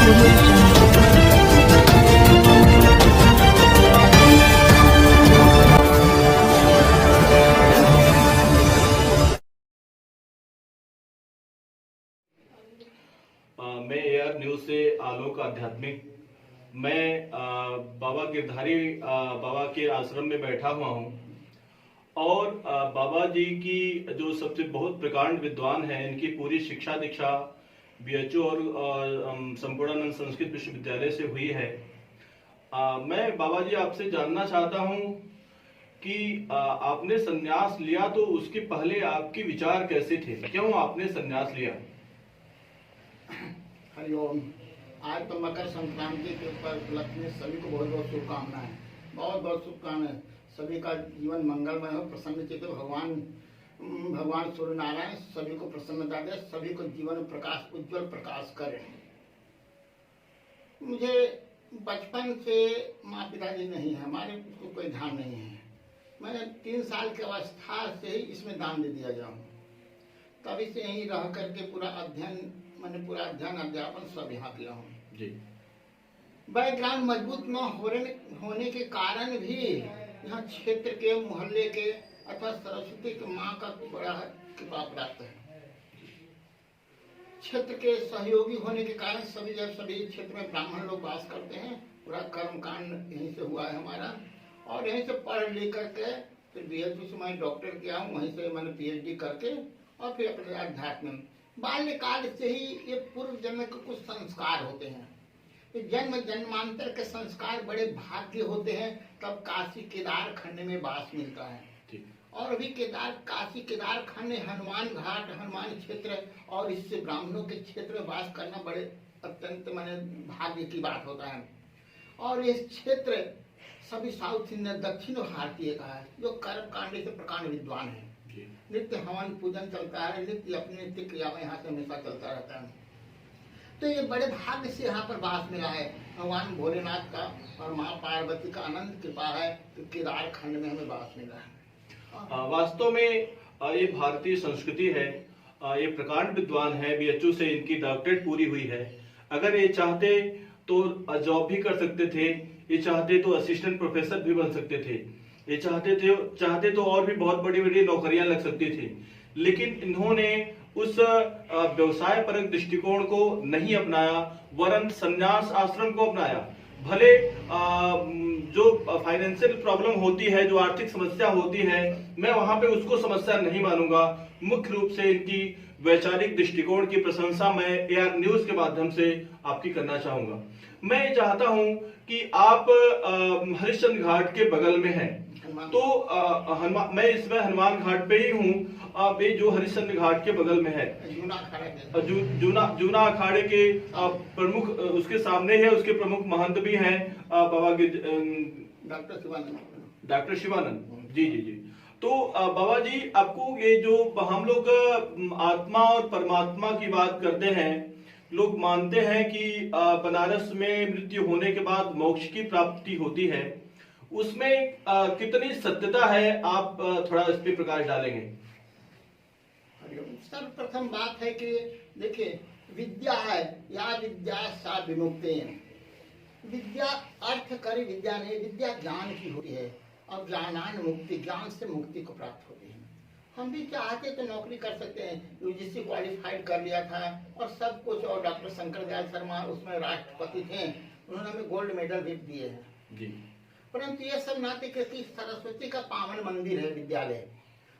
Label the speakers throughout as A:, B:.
A: मैं AR news से आलोक आध्यात्मिक। मैं बाबा गिरधारी बाबा के आश्रम में बैठा हुआ हूँ और बाबा जी की जो सबसे बहुत प्रकांड विद्वान है, इनकी पूरी शिक्षा दीक्षा बीएचयू और संपूर्णानंद संस्कृत विश्वविद्यालय से हुई है। मैं बाबा जी आपसे जानना चाहता हूँ कि आपने संन्यास लिया तो उसके पहले आपके विचार कैसे थे, क्यों आपने संन्यास लिया?
B: हरिओम। आज तो मकर संक्रांति के उपलक्ष्य में सभी को बहुत बहुत शुभकामनाएं, बहुत बहुत शुभकामनाएं। सभी का जीवन मंगलमय हो, प्रसन्न चित्त हो। भगवान सूर्य नारायण सभी को प्रसन्नता दे, सभी को जीवन प्रकाश उज्जवल प्रकाश करे। मुझे बचपन से माँ पिताजी नहीं है, हमारे को कोई ध्यान नहीं है। मैं 3 साल की अवस्था से ही इसमें दान दे दिया गया हूँ। तभी से यहीं रह करके पूरा अध्ययन अध्यापन सब यहाँ किया हूँ जी। बैकग्राउंड मजबूत न होने के कारण भी यहाँ क्षेत्र के मोहल्ले के अथवा सरस्वती की माँ का बड़ा कृपा प्राप्त है। क्षेत्र के सहयोगी होने के कारण सभी क्षेत्र में ब्राह्मण लोग वास करते हैं। पूरा कर्म कांड यहीं से हुआ है हमारा, और यहीं से पढ़ लिख करके फिर बीएचयू से मैं डॉक्टर किया हूँ, वहीं से मैंने पीएचडी करके और फिर अपने अध्यात्म बाल्यकाल से ही ये पूर्व जन्म के कुछ संस्कार होते हैं। ये जन्म जन्मांतर के संस्कार बड़े भाग्य होते हैं, तब काशी केदार खंड में वास मिलता है। और अभी काशी केदार खंड, हनुमान घाट, हनुमान क्षेत्र और इससे ब्राह्मणों के क्षेत्र में वास करना बड़े अत्यंत भाग्य की बात होता है। और ये क्षेत्र सभी साउथ इंडियन दक्षिण भारतीय का है, जो कर्म कांड से प्रकांड विद्वान है। नित्य हवन पूजन चलता है, नित्य अपनी नित्य क्रिया में यहाँ से हमेशा चलता रहता है। तो ये बड़े भाग्य से यहाँ पर वास मिला है। भगवान भोलेनाथ का और माँ पार्वती का अनंत कृपा है कि केदार खंड में हमें वास मिला है।
A: वास्तव में ये भारतीय संस्कृति है। ये प्रकांड विद्वान है, बीएचयू से इनकी डॉक्टरेट पूरी हुई है। अगर ये चाहते तो जॉब भी कर सकते थे, ये चाहते तो असिस्टेंट प्रोफेसर भी बन सकते थे, ये चाहते तो और भी बहुत बड़ी बड़ी नौकरियां लग सकती थी। लेकिन इन्होंने उस व्यवसाय परक दृष्टिकोण को नहीं अपनाया, वरन संन्यास आश्रम को अपनाया। भले जो फाइनेंशियल प्रॉब्लम होती है, जो आर्थिक समस्या होती है, मैं वहां पे उसको समस्या नहीं मानूंगा। मुख्य रूप से इनकी वैचारिक दृष्टिकोण की प्रशंसा मैं एआर न्यूज के माध्यम से आपकी करना चाहूंगा। मैं ये चाहता हूं कि आप हरिश्चंद्र घाट के बगल में हैं, तो मैं इसमें हनुमान घाट पे ही हूँ। ये जो हरिश्चंद्र घाट के बगल में है, जूना अखाड़े के प्रमुख, उसके सामने है, उसके प्रमुख महंत भी हैं बाबा के डॉक्टर शिवानंद जी जी जी। तो बाबा जी, आपको ये जो हम लोग आत्मा और परमात्मा की बात करते हैं, लोग मानते हैं कि बनारस में मृत्यु होने के बाद मोक्ष की प्राप्ति होती है, उसमें कितनी सत्यता है? आप थोड़ा इस पे प्रकाश डालेंगे?
B: सर्वप्रथम बात है कि देखिए, विद्या है या विद्या सा विमुक्ति। विद्या अर्थ करी विद्या नहीं, विद्या ज्ञान की होती है और ज्ञानान मुक्ति, ज्ञान से मुक्ति को प्राप्त होती है। हम भी चाहते तो नौकरी कर सकते हैं, यूजीसी क्वालिफाइड कर लिया था और सब कुछ, और डॉक्टर शंकर दयाल शर्मा उसमें राष्ट्रपति थे, उन्होंने हमें गोल्ड मेडल भी दिए हैं जी। परंतु ये सब नाते क्योंकि सरस्वती का पावन मंदिर है विद्यालय,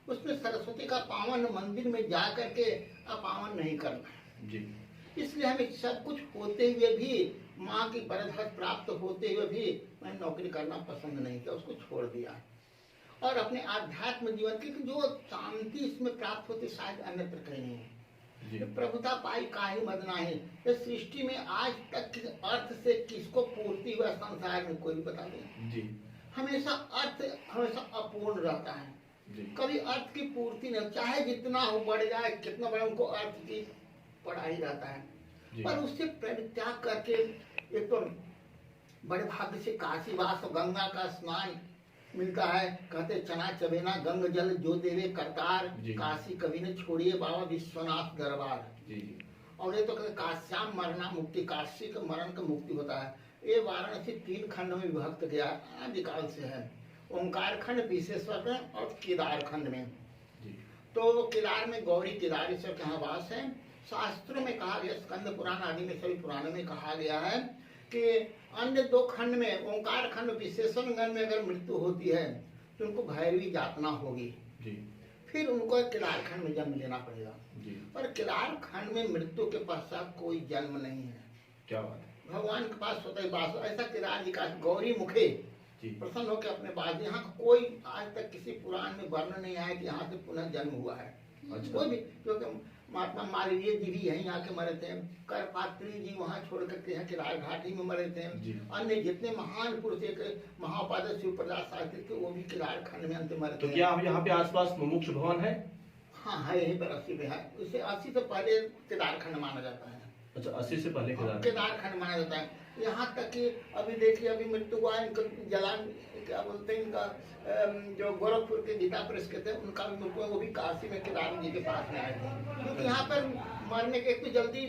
B: उसमें सरस्वती का पावन मंदिर में जा करके अपावन नहीं करना जी। इसलिए हमें सब कुछ होते हुए भी, माँ की बरदहत प्राप्त होते हुए भी मैं नौकरी करना पसंद नहीं किया, उसको छोड़ दिया। और अपने आध्यात्म जीवन की जो शांति इसमें प्राप्त होती शायद अन्यत्र कहीं नहीं है। प्रभुता पाई काहे मद नाहि, इस सृष्टि में आज तक किस अर्थ से किसको पूर्ति हुआ संसार में कोई बता दे। हमेशा अर्थ हमेशा अपूर्ण रहता है, कभी अर्थ की पूर्ति नहीं, चाहे जितना हो बढ़ जाए, कितना बड़ा, उनको अर्थ की पड़ा ही रहता है। पर उससे परित्याग करके एक तो बड़े भाग्य से काशी वास, गंगा का स्नान मिलता है। कहते चना चबेना गंग जल जो देवे करतार, काशी कभी न छोड़िए बाबा विश्वनाथ दरबार। और ये तो कहते काश्याम मरना मुक्ति, काशी का मरण का मुक्ति होता है। ये वाराणसी 3 खंड में विभक्त गया आदिकाल से है, ओंकार खंड, विशेश्वर खंड और केदार खंड में। तो केदार में गौरी केदारेश्वर का वास है। शास्त्रों में कहा गया, स्कंद पुराण आदि में सभी पुराणों में कहा गया है कि अन्य 2 खंड में, ओंकार खंड विशेषण खंड में अगर मृत्यु होती है तो उनको भैरवी यातना होगी
A: जी।
B: फिर उनको केदार खंड में जन्म लेना पड़ेगा
A: जी।
B: पर केदार खंड में मृत्यु के पश्चात कोई जन्म नहीं है।
A: क्या बात है।
B: भगवान के पास स्वतः वास, ऐसा केदार जी का गौरी मुखे
A: जी।
B: प्रसन्न होकर अपने पास, यहाँ कोई आज तक किसी पुराण में वर्णन नहीं आया कि यहाँ से पुनः जन्म हुआ है।
A: अच्छा।
B: कोई भी, क्योंकि महात्मा मालवीय जी भी यहीं आके मरे थे, करपात्री जी वहाँ छोड़ करके यहाँ केदार घाटी में मरे थे। अन्य जितने महान पुरुष, एक महाउपाध्याय शिव प्रसाद शास्त्री थे, वो भी केदार खंड में अंत मरे
A: तो
B: थे।
A: क्या यहाँ पे आसपास मुमुक्ष भवन है?
B: हाँ है, यहीं पर 80 पे है। उसे 80 से पहले केदार खंड माना जाता है।
A: अच्छा, 80 से पहले
B: केदार खंड माना जाता है। यहाँ तक कि अभी देखिए, अभी मृत्यु हुआ इनका जलान, क्या बोलते हैं, इनका जो गोरखपुर के गीता प्रेस के थे, उनका भी मृत्यु, वो भी काशी में केदार जी के पास में आए थे। क्योंकि यहाँ पर मरने के एक तो जल्दी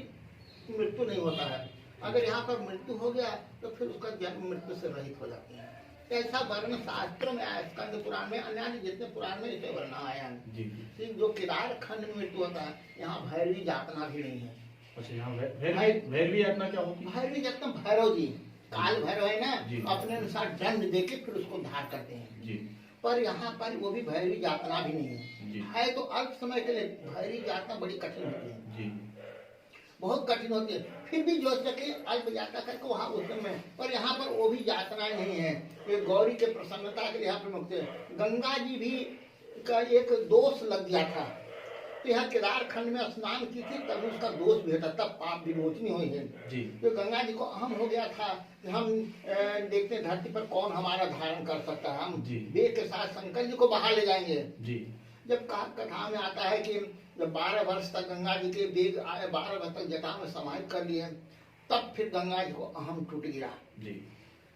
B: मृत्यु नहीं होता है, अगर यहाँ पर मृत्यु हो गया तो फिर उसका जन्म मृत्यु से रहित हो जाती है। ऐसा वर्ण शास्त्रों में आया, स्कंद पुराण में, अन्य जितने पुराण में इसे वर्ण आया है। जो केदार खंड में मृत्यु होता है, यहाँ भैरवी यातना भी नहीं है।
A: अच्छा, यहाँ भैरवी यातना क्या होती है?
B: भैरवी यातना भैरव जी, काल भैरव है ना,
A: जी।
B: अपने अनुसार दंड देके फिर उसको धार करते हैं
A: जी।
B: पर यहाँ पर वो भी भैरवी यातना भी नहीं
A: जी।
B: है तो अल्प समय के लिए भैरवी यातना बड़ी कठिन होती है
A: जी।
B: बहुत कठिन होती है। फिर भी जो सके अल्प यात्रा करके वहाँ उस समय, पर यहाँ पर वो भी यात्राएं नहीं है। ये गौरी के प्रसन्नता के लिए यहाँ पर मुक्त है। गंगा जी भी का एक दोष लग गया था, तो यहाँ केदार खंड में स्नान की थी, तब उसका दोष भी हटा, तब पाप विमोचनी हुई है
A: जी।
B: तो गंगा जी को अहम हो गया था कि हम देखते हैं धरती पर कौन हमारा धारण कर सकता है, हम वेद के साथ शंकर जी को बाहर ले जाएंगे
A: जी।
B: जब कथा में आता है कि जब 12 वर्ष तक गंगा जी के वेग आए, 12 वर्ष तक जटा में समाहित कर लिए, तब फिर गंगा जी को अहम टूट गिरा जी।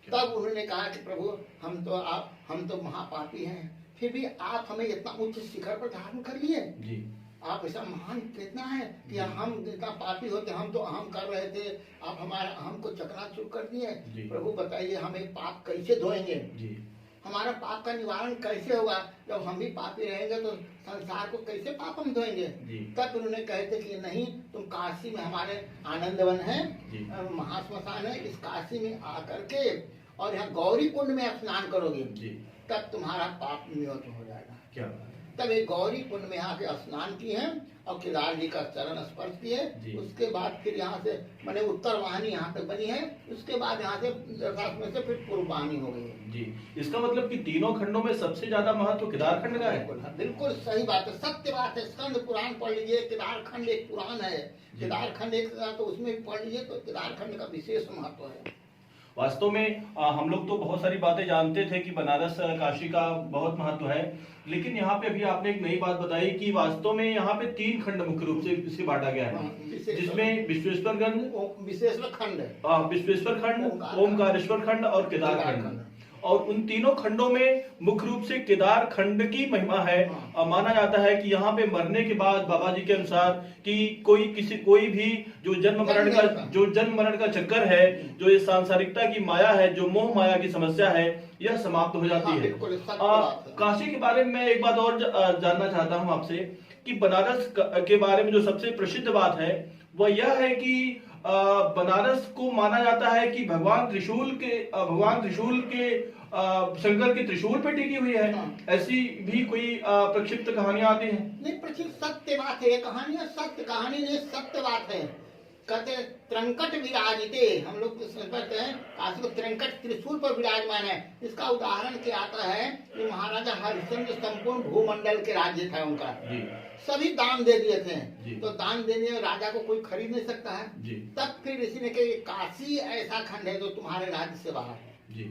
B: तब उन्होंने कहा कि प्रभु हम तो महापापी हैं, फिर भी आप हमें इतना उच्च शिखर पर धारण कर लिए जी। आप ऐसा महान कितना है कि हम इतना पापी होते, हम तो अहम कर रहे थे, आप हमारा अहम को चकनाचूर कर दिए। प्रभु बताइए हमें पाप कैसे धोएंगे जी? हमारा पाप का निवारण कैसे होगा? जब हम भी पापी रहेंगे तो संसार को कैसे पाप हम धोएंगे? तब उन्होंने कहे थे कि नहीं, तुम काशी में हमारे आनंदवन है, महाश्मशान है, इस काशी में आकर के और यहाँ गौरी कुंड में स्नान करोगे, तब तुम्हारा पाप निवृत्त हो जाएगा। क्या? तब एक गौरी कुंड में यहाँ के स्नान किए हैं और केदार जी का चरण स्पर्श किए। उसके बाद फिर यहाँ से मैंने उत्तर वाहिनी यहाँ तक बनी है, उसके बाद यहाँ से में से फिर पूर्व वाहिनी हो गई है
A: जी। इसका मतलब कि तीनों खंडों में सबसे ज्यादा महत्व केदार खंड का है।
B: बिल्कुल सही बात है, सत्य बात है। स्कंद पुराण पढ़ लीजिए, केदार खंड एक पुराण है, केदार खंड एक, तो उसमें भी पढ़ लीजिए, तो केदार खंड का विशेष महत्व है।
A: वास्तव में हम लोग तो बहुत सारी बातें जानते थे कि बनारस काशी का बहुत महत्व है, लेकिन यहाँ पे अभी आपने एक नई बात बताई कि वास्तव में यहाँ पे 3 खंड मुख्य रूप से इसे बांटा गया है, जिसमें विश्वेश्वर खंड, ओमकारेश्वर खंड और केदार खंड। और उन तीनों खंडों में मुख्य रूप से केदार खंड की महिमा है। माना जाता है कि यहाँ पे मरने के बाद बाबा जी के अनुसार कि कोई भी जो जन्म मरण का चक्कर है, जो ये सांसारिकता की माया है, जो मोह माया की समस्या है, यह समाप्त हो जाती है। काशी के बारे में मैं एक बात और जानना चाहता हूँ आपसे कि बनारस के बारे में जो सबसे प्रसिद्ध बात है वह यह है कि बनारस को माना जाता है कि भगवान त्रिशूल के शंकर के त्रिशूल पे टिकी हुई है। ऐसी भी कोई प्रक्षिप्त कहानियां आती हैं?
B: नहीं, प्रक्षिप्त सत्य बात है, ये कहानियां सत्य कहानी नहीं, सत्य बात है। कहते त्रंकट विराजिते, हम लोग कहते हैं काशी को त्रंकट त्रिशूल पर विराजमान है। इसका उदाहरण क्या आता है कि महाराजा हरिश्चंद्र संपूर्ण भूमंडल के राज्य था उनका, सभी दान दे दिए थे, तो दान देने राजा को कोई खरीद नहीं सकता है। तब फिर इसी ने कहा काशी ऐसा खंड है जो तुम्हारे राज्य से बाहर है,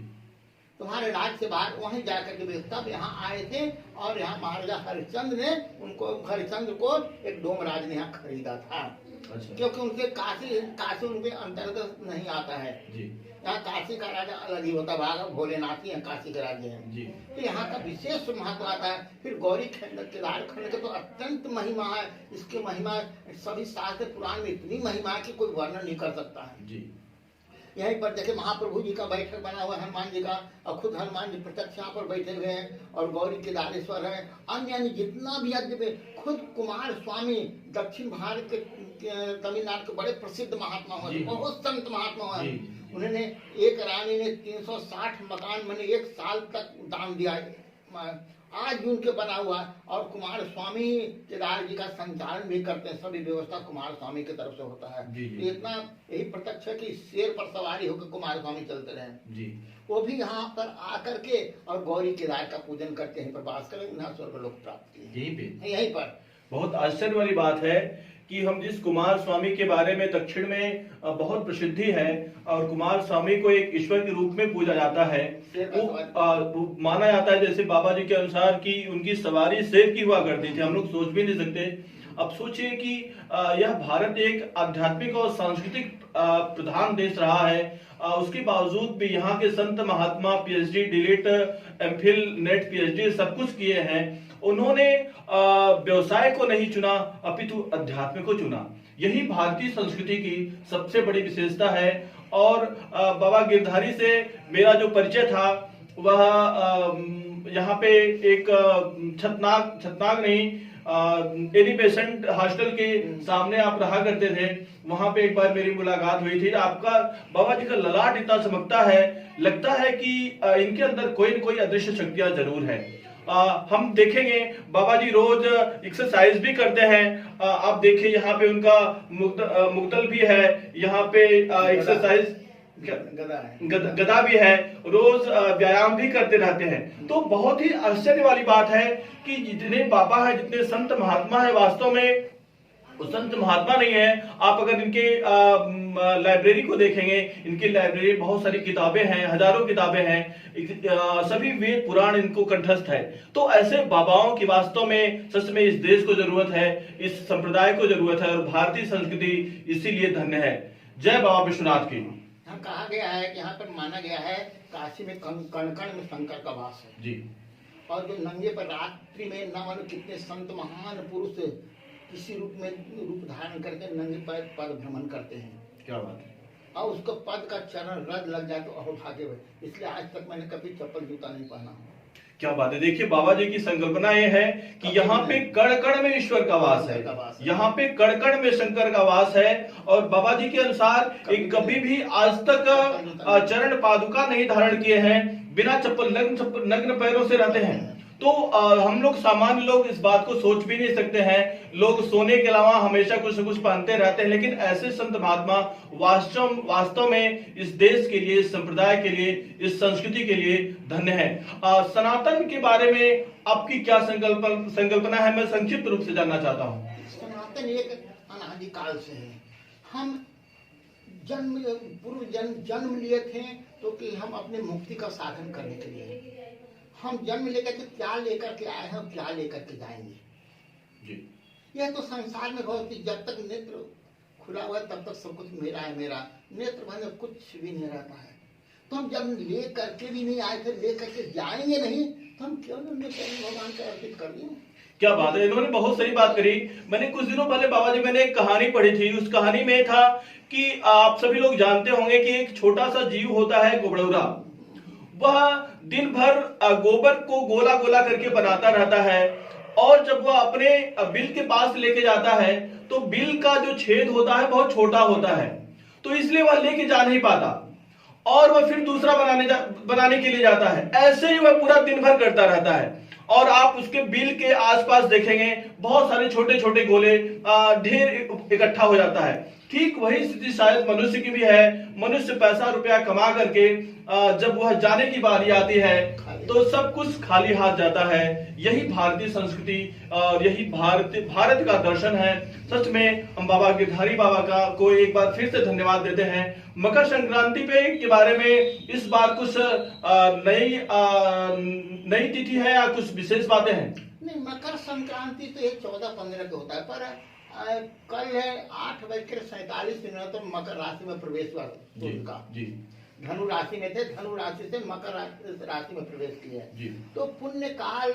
B: तुम्हारे राज्य से बाहर, वहीं जाकर के तब यहाँ आए थे। और यहाँ महाराजा हरिश्चंद्र को एक डोमराज ने यहाँ खरीदा था।
A: अच्छा।
B: क्योंकि उनके काशी काशी उनके अंतर्गत नहीं आता है।
A: जी
B: यहाँ काशी का राजा अलग ही होता है, भाग भोलेनाथ ही है काशी के राज्य हैं।
A: जी
B: तो यहाँ का विशेष महत्व आता है। फिर गौरी खंड केदार खंड के तो अत्यंत महिमा है। इसकी महिमा सभी शास्त्र पुराण में इतनी महिमा है कि कोई वर्णन नहीं कर सकता है।
A: जी
B: यहीं पर देखिए महाप्रभु जी का बैठक बना हुआ है हनुमान जी का, और खुद हनुमान जी प्रत्यक्ष यहाँ पर बैठे हुए हैं, और गौरी केदारेश्वर है, अन्य अन्य जितना भी यज्ञ में खुद कुमार स्वामी दक्षिण भारत के तमिलनाडु के बड़े प्रसिद्ध महात्मा हुए, बहुत संत महात्मा हुए। उन्होंने एक रानी ने 360 मकान मैंने 1 साल तक दान दिया, आज भी उनके बना हुआ है। और कुमार स्वामी केदार जी का संचालन भी करते हैं, सभी व्यवस्था कुमार स्वामी की तरफ से होता है। तो इतना यही प्रत्यक्ष है कि शेर पर सवारी होकर कुमार स्वामी चलते रहे जी। वो भी यहाँ पर आकर के और गौरी केदार का पूजन करके यहीं पर वास करें, यहाँ स्वर्ग लोक प्राप्त किए यहीं पर।
A: बहुत आश्चर्य वाली बात है कि हम जिस कुमार स्वामी के बारे में दक्षिण में बहुत प्रसिद्धि है, और कुमार स्वामी को एक ईश्वर के रूप में पूजा जाता है, वो माना जाता है जैसे बाबा जी के अनुसार कि उनकी सवारी शेर की हुआ करती थी। हम लोग सोच भी नहीं सकते। अब सोचिए कि यह भारत एक आध्यात्मिक और सांस्कृतिक प्रधान देश रहा है, उसके बावजूद भी यहाँ के संत महात्मा PhD DLitt MPhil NET PhD सब कुछ किए हैं। उन्होंने व्यवसाय को नहीं चुना, अपितु अध्यात्म को चुना। यही भारतीय संस्कृति की सबसे बड़ी विशेषता है। और बाबा गिरधारी से मेरा जो परिचय था वह यहाँ पे एक छतनाग नहीं एनी पेशेंट हॉस्टल के सामने आप रहा करते थे, वहां पे एक बार मेरी मुलाकात हुई थी। आपका बाबा जी का ललाट इतना चमकता है, लगता है कि इनके अंदर कोई न कोई अदृश्य शक्तियां जरूर है। हम देखेंगे बाबा जी रोज एक्सरसाइज भी करते हैं। आप देखिए यहाँ पे उनका मुगदल भी है, यहाँ पे एक्सरसाइज गदा भी है, रोज व्यायाम भी करते रहते हैं। तो बहुत ही आश्चर्य वाली बात है कि जितने बाबा है, जितने संत महात्मा है, वास्तव में वो संत महात्मा नहीं है। आप अगर इनके लाइब्रेरी को देखेंगे, इनकी लाइब्रेरी बहुत सारी किताबें हैं, हजारों किताबें हैं, सभी वेद पुराण इनको कंठस्थ है। तो ऐसे बाबाओं की वास्तव में सच में इस देश को जरूरत है, इस संप्रदाय को जरूरत है, और भारतीय संस्कृति इसीलिए धन्य है। जय बाबा विश्वनाथ की।
B: यहाँ कहा गया है कि यहाँ पर माना गया है काशी में कण कण में शंकर का वास है
A: जी। और
B: जो नंगे पर रात्रि में न मानो कितने संत महान पुरुष किसी रूप धारण करके नंगे पर पद भ्रमण करते हैं।
A: क्या बात है।
B: और उसको पद का चरण रद लग जाए तो अहोभाग्य हुए, इसलिए आज तक मैंने कभी चप्पल जूता नहीं पहना।
A: क्या बात है। देखिए बाबा जी की संकल्पना ये है कि यहाँ पे कण कण में ईश्वर का वास है, यहाँ पे कण कण में शंकर का वास है। और बाबा जी के अनुसार एक कभी भी आज तक चरण पादुका नहीं धारण किए हैं, बिना चप्पल नग्न पैरों से रहते हैं। तो हम लोग सामान्य लोग इस बात को सोच भी नहीं सकते हैं। लोग सोने के अलावा हमेशा कुछ न कुछ पहनते रहते हैं, लेकिन ऐसे संत महात्मा वास्तव में इस देश के लिए, इस संप्रदाय के लिए, इस संस्कृति के लिए धन्य है। सनातन के बारे में आपकी क्या संकल्पना है, मैं संक्षिप्त रूप से जानना चाहता हूँ।
B: सनातन एक अनादिकाल से है। हम जन्म लिए थे तो कि हम अपने मुक्ति का साधन करने के लिए। हम जन्म लेकर के क्या लेकर के आए हैं, क्या लेकर के जाएंगे जी। यह तो संसार में बहुत ही, जब तक नेत्र खुला हुआ है तब तक सब कुछ मेरा है मेरा, नेत्र बंद कुछ भी नहीं रहता है। तो हम जब ले करके भी नहीं आए थे, ले करके जाएंगे नहीं, तो हम क्यों भगवान को अर्पित कर दिए।
A: क्या बात है, इन्होंने बहुत सही बात करी। मैंने कुछ दिनों पहले बाबा जी मैंने एक कहानी पढ़ी थी। उस कहानी में था कि आप सभी लोग जानते होंगे कि एक छोटा सा जीव होता है गोबड़ौरा। वह दिन भर गोबर को गोला गोला करके बनाता रहता है, और जब वह अपने बिल के पास लेके जाता है तो बिल का जो छेद होता है बहुत छोटा होता है, तो इसलिए वह लेके जा नहीं पाता, और वह फिर दूसरा बनाने के लिए जाता है। ऐसे ही वह पूरा दिन भर करता रहता है, और आप उसके बिल के आसपास देखेंगे बहुत सारे छोटे छोटे गोले ढेर इकट्ठा हो जाता है। ठीक वही स्थिति शायद मनुष्य की भी है। मनुष्य पैसा रुपया कमा करके जब वह जाने की बारी आती है तो सब कुछ खाली हाथ जाता है। यही भारतीय संस्कृति और यही भारत का दर्शन है। सच में हम बाबा गिरधारी बाबा का को एक बार फिर से धन्यवाद देते हैं। मकर संक्रांति पे के बारे में इस बार कुछ नई तिथि है या कुछ विशेष बातें हैं?
B: नहीं, मकर संक्रांति तो 14-15 के होता है, पर कल है 8:47 तो मकर राशि में प्रवेश हुआ
A: जी
B: सूर्य का।
A: जी
B: धनु राशि में थे, धनु राशि से मकर राशि में प्रवेश किया है।
A: जी।
B: तो पुण्य काल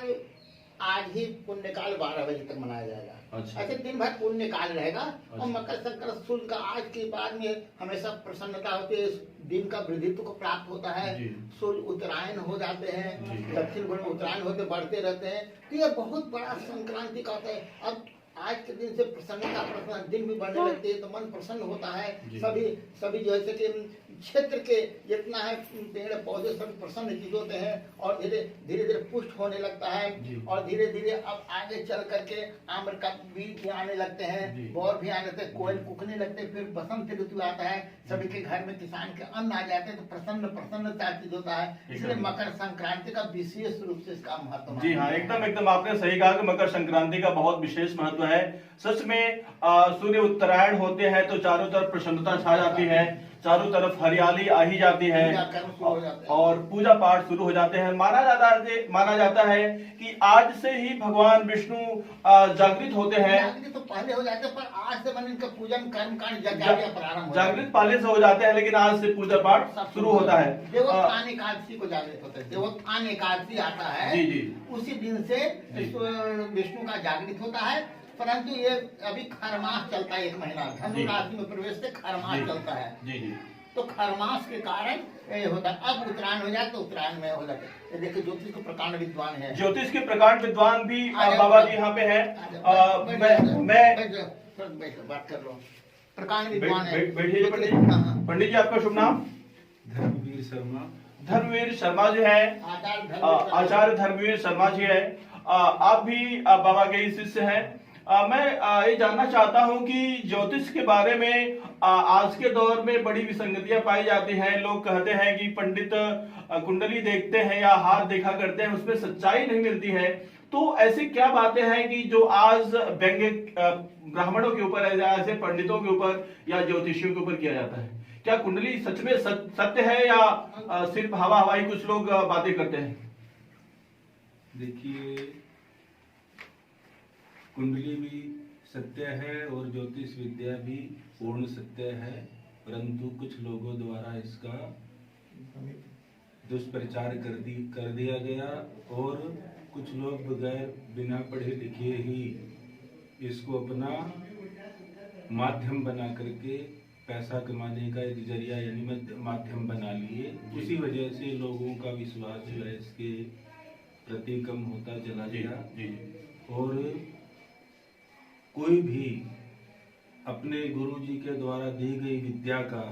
B: आज ही पुण्य काल 12 बजे तक मनाया जाएगा।
A: अच्छा।
B: ऐसे दिन भर पुण्य काल रहेगा।
A: अच्छा।
B: और मकर संक्रांति सूर्य का आज के बाद में हमेशा प्रसन्नता होती है, दिन का वृद्धित्व को प्राप्त होता है।
A: जी।
B: सूर्य उत्तरायण हो जाते हैं,
A: जी।
B: दक्षिण गोल में उत्तरायण होते बढ़ते रहते हैं। तो ये बहुत बड़ा संक्रांति का होता है। अब आज के दिन से प्रसन्नता प्रसन्न दिन भी बढ़ने लगती है, तो मन प्रसन्न होता है।
A: जी।
B: सभी जैसे कि क्षेत्र के जितना है पेड़ पौधे सब प्रसन्न चीज होते हैं और धीरे धीरे पुष्ट होने लगता है।
A: जी।
B: और धीरे धीरे अब आगे चल करके आम्र का बीज भी आने लगते
A: जी।
B: हैं, बौर भी आने लगते हैं, कोयल कुकने लगते हैं। फिर बसंत ऋतु आता है, सभी के घर में किसान के अन्न आ जाते हैं, तो प्रसन्नता चीज होता है। इसलिए मकर संक्रांति का विशेष रूप से इसका महत्व
A: जी हाँ, एकदम आपने सही कहा कि मकर संक्रांति का बहुत विशेष महत्व है। सच में सूर्य उत्तरायण होते हैं तो चारों तरफ प्रसन्नता छा जाती है, चारों तरफ हरियाली आ ही जाती है और पूजा पाठ शुरू हो जाते हैं। माना जाता है कि आज से ही भगवान विष्णु जागृत होते हैं।
B: जागृत तो पहले हो जाते हैं, पर आज से मन इनका पूजन कर्म कांड प्रारंभ।
A: जागृत पहले से हो जाते हैं, लेकिन आज से पूजा पाठ शुरू होता है।
B: देवोत्थान एकादशी को जागृत होता है। देवोत्थान एकादशी आता है
A: जी जी,
B: उसी दिन से विष्णु का जागृत होता है। परंतु ये अभी खरमास चलता है 1 महीना, धनु राशि में प्रवेश से खरमास चलता है।
A: जी जी,
B: तो खरमास के कारण ये होता है। अब उत्तरायण हो जाए तो उत्तरायण में हो जाता है। देखिए ज्योतिष के प्रकांड विद्वान है,
A: ज्योतिष के प्रकांड विद्वान भी बाबा जी यहाँ पे है।
B: मैं बात कर लो। प्रकांड विद्वान है,
A: बैठिए पंडित जी, आपका शुभ नाम?
C: धर्मवीर शर्मा।
A: धर्मवीर शर्मा जी है, आचार्य धर्मवीर शर्मा जी है। आप भी बाबा के ही शिष्य हैं। मैं ये जानना चाहता हूं कि ज्योतिष के बारे में आज के दौर में बड़ी विसंगतियां पाई जाती हैं। लोग कहते हैं कि पंडित कुंडली देखते हैं या हाथ देखा करते हैं, उसमें सच्चाई नहीं मिलती है। तो ऐसी क्या बातें हैं कि जो आज व्यंग्य ब्राह्मणों के ऊपर, ऐसे पंडितों के ऊपर या ज्योतिषियों के ऊपर किया जाता है? क्या कुंडली सच में सत्य है या सिर्फ हवा हवाई कुछ लोग बातें करते हैं?
C: देखिए, कुंडली भी सत्य है और ज्योतिष विद्या भी पूर्ण सत्य है, परंतु कुछ लोगों द्वारा इसका दुष्प्रचार कर दिया गया और कुछ लोग बगैर बिना पढ़े लिखे ही इसको अपना माध्यम बना करके पैसा कमाने का एक जरिया यानी माध्यम बना लिए। उसी वजह से लोगों का विश्वास जो है इसके प्रति कम होता चला गया। और कोई भी अपने गुरु जी के द्वारा दी गई विद्या का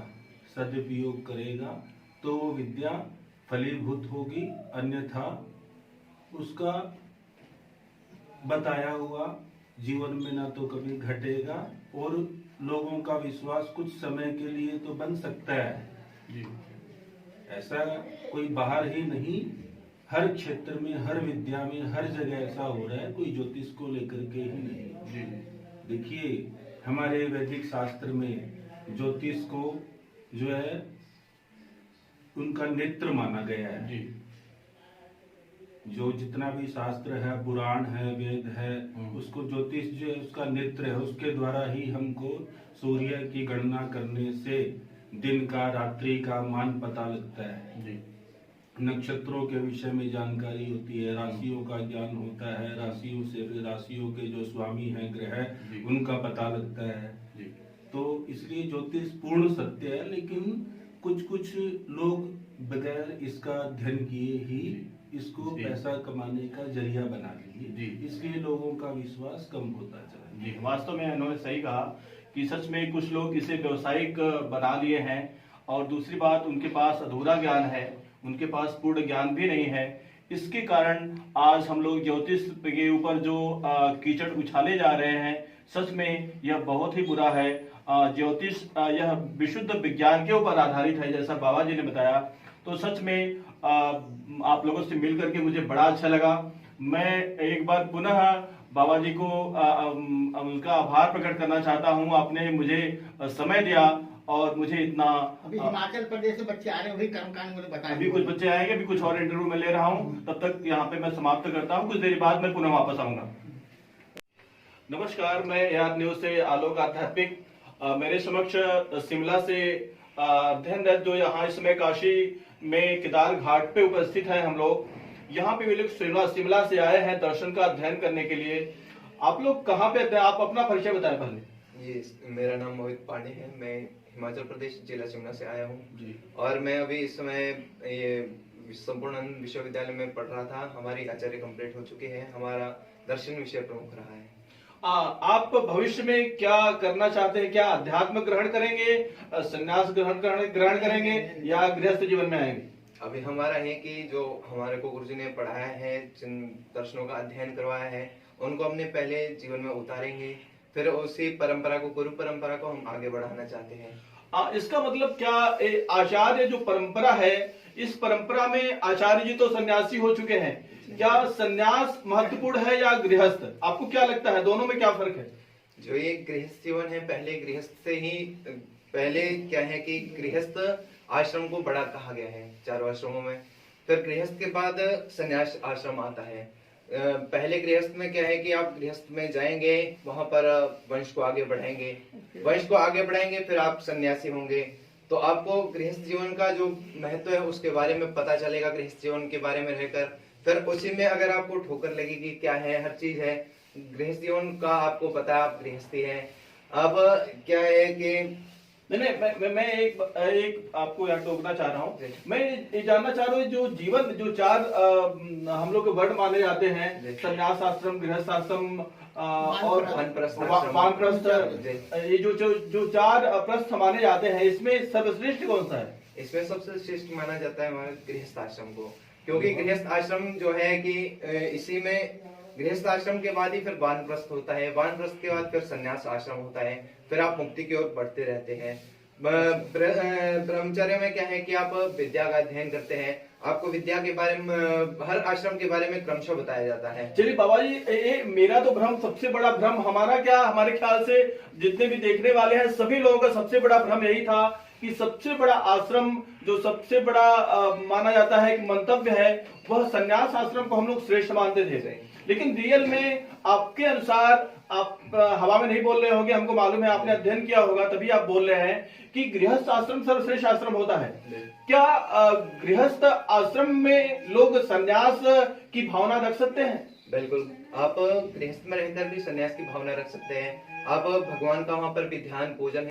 C: सदुपयोग करेगा तो वो विद्या फलीभूत होगी, अन्यथा उसका बताया हुआ जीवन में ना तो कभी घटेगा और लोगों का विश्वास कुछ समय के लिए तो बन सकता है
A: जी।
C: ऐसा कोई बाहर ही नहीं, हर क्षेत्र में, हर विद्या में, हर जगह ऐसा हो रहा है, कोई ज्योतिष को लेकर के ही नहीं। देखिए, हमारे वैदिक शास्त्र में ज्योतिष को जो है उनका नेत्र माना गया है
A: जी।
C: जो जितना भी शास्त्र है, पुराण है, वेद है, उसको ज्योतिष जो है उसका नेत्र है। उसके द्वारा ही हमको सूर्य की गणना करने से दिन का, रात्रि का मान पता लगता है
A: जी।
C: नक्षत्रों के विषय में जानकारी होती है, राशियों का ज्ञान होता है, राशियों से राशियों के जो स्वामी हैं ग्रह उनका पता लगता है
A: जी।
C: तो इसलिए ज्योतिष पूर्ण सत्य है, लेकिन कुछ लोग बगैर इसका अध्ययन किए ही इसको पैसा कमाने का जरिया बना लिए, इसलिए लोगों का विश्वास कम होता चला।
A: जी, वास्तव में उन्होंने सही कहा कि सच में कुछ लोग इसे व्यावसायिक बना लिए हैं और दूसरी बात उनके पास अधूरा ज्ञान है, उनके पास पूर्ण ज्ञान भी नहीं है। इसके कारण आज हम लोग ज्योतिष के ऊपर जो कीचड़ उछाले जा रहे हैं, सच में यह बहुत ही बुरा है। ज्योतिष यह विशुद्ध विज्ञान के ऊपर आधारित है, जैसा बाबा जी ने बताया। तो सच में आप लोगों से मिल करके मुझे बड़ा अच्छा लगा। मैं एक बार पुनः बाबा जी को उनका आभार प्रकट करना चाहता हूँ। आपने मुझे समय दिया और मुझे इतना।
B: अभी हिमाचल प्रदेश से बच्चे आ रहे हैं, वही कर्मकांड मुझे बताएं।
A: अभी कुछ बच्चे आएंगे, अभी कुछ और इंटरव्यू में ले रहा हूँ। तब तक यहाँ पे मैं समाप्त करता हूँ, कुछ देर बाद मैं पुनः वापस आऊंगा। नमस्कार, मैं याद न्यूज से आलोक आध्यात्मिक। मेरे समक्ष शिमला से अध्ययनरत जो यहाँ इस समय काशी में केदार घाट पे उपस्थित है हम लोग। यहाँ पे वे लोग शिमला से आए हैं दर्शन का अध्ययन करने के लिए। आप लोग कहाँ पे, आप अपना परिचय बताएं पहले।
D: ये मेरा नाम मोहित पांडे है। मैं हिमाचल प्रदेश जिला शिमला से आया हूँ
A: जी।
D: और मैं अभी इस समय ये संपूर्णानंद विश्वविद्यालय में पढ़ रहा था। हमारी आचार्य कंप्लीट हो चुके हैं। हमारा दर्शन विषय प्रमुख रहा है।
A: आप भविष्य में क्या करना चाहते हैं? क्या अध्यात्म ग्रहण करेंगे, संन्यास ग्रहण करेंगे या गृहस्थ जीवन में आएंगे?
D: अभी हमारा है कि जो हमारे को गुरुजी ने पढ़ाया है, जिन दर्शनों का अध्ययन करवाया है, उनको अपने पहले जीवन में उतारेंगे। फिर उसी परंपरा को, गुरु परंपरा को हम आगे बढ़ाना चाहते हैं।
A: इसका मतलब क्या आचार्य जो परंपरा है, इस परंपरा में आचार्य जी तो सन्यासी हो चुके हैं, क्या सन्यास महत्वपूर्ण है या गृहस्थ? आपको क्या लगता है, दोनों में क्या फर्क है?
D: जो ये गृहस्थ जीवन है, पहले गृहस्थ से ही पहले क्या है कि गृहस्थ आश्रम को बड़ा कहा गया है चारों आश्रमों में। फिर गृहस्थ के बाद संन्यास आश्रम आता है। पहले गृहस्थ में क्या है कि आप गृहस्थ में जाएंगे, वहां पर वंश को आगे बढ़ाएंगे, फिर आप सन्यासी होंगे। तो आपको गृहस्थ जीवन का जो महत्व है उसके बारे में पता चलेगा, गृहस्थ जीवन के बारे में रहकर। फिर उसी में अगर आपको ठोकर लगेगी, क्या है, हर चीज है गृहस्थ जीवन का, आपको पता है आप गृहस्थी है। अब क्या है कि
A: नहीं, मैं एक आपको यहाँ टोकना चाह रहा हूँ। मैं ये जानना चाह रहा हूँ, जो जीवन जो चार हम लोग के वर्ड माने जाते हैं, संन्यास आश्रम, गृहस्थ आश्रम और वानप्रस्थ, ये जो चार प्रस्थ माने जाते हैं, इसमें सर्वश्रेष्ठ कौन सा है?
D: इसमें सबसे श्रेष्ठ माना जाता है हमारे गृहस्थ आश्रम को, क्योंकि गृहस्थ आश्रम जो है कि इसी में गृहस्थ आश्रम के बाद ही फिर वानप्रस्थ होता है, वानप्रस्थ के बाद फिर संन्यास आश्रम होता है, फिर आप मुक्ति की ओर बढ़ते रहते हैं। ब्रह्मचर्य में क्या है कि आप विद्या का अध्ययन करते हैं, आपको विद्या के बारे में, हर आश्रम के बारे में क्रमशः बताया जाता है।
A: चलिए बाबा जी, ये मेरा तो भ्रम, सबसे बड़ा भ्रम हमारे ख्याल से जितने भी देखने वाले हैं सभी लोगों का सबसे बड़ा भ्रम यही था कि सबसे बड़ा आश्रम, जो सबसे बड़ा माना जाता है कि मंतव्य है, वह संन्यास आश्रम को हम लोग श्रेष्ठ मानते थे। लेकिन रियल में आपके अनुसार, आप हवा में नहीं बोल रहे होंगे, हमको मालूम है, आपने अध्ययन किया होगा तभी आप बोल रहे हैं कि गृहस्थ आश्रम सर्वश्रेष्ठ आश्रम होता है। क्या गृहस्थ आश्रम में लोग संन्यास की भावना रख सकते हैं?
D: बिल्कुल, आप गृहस्थ में रहकर भी संन्यास की भावना रख सकते हैं। आप भगवान का वहां पर भी ध्यान, पूजन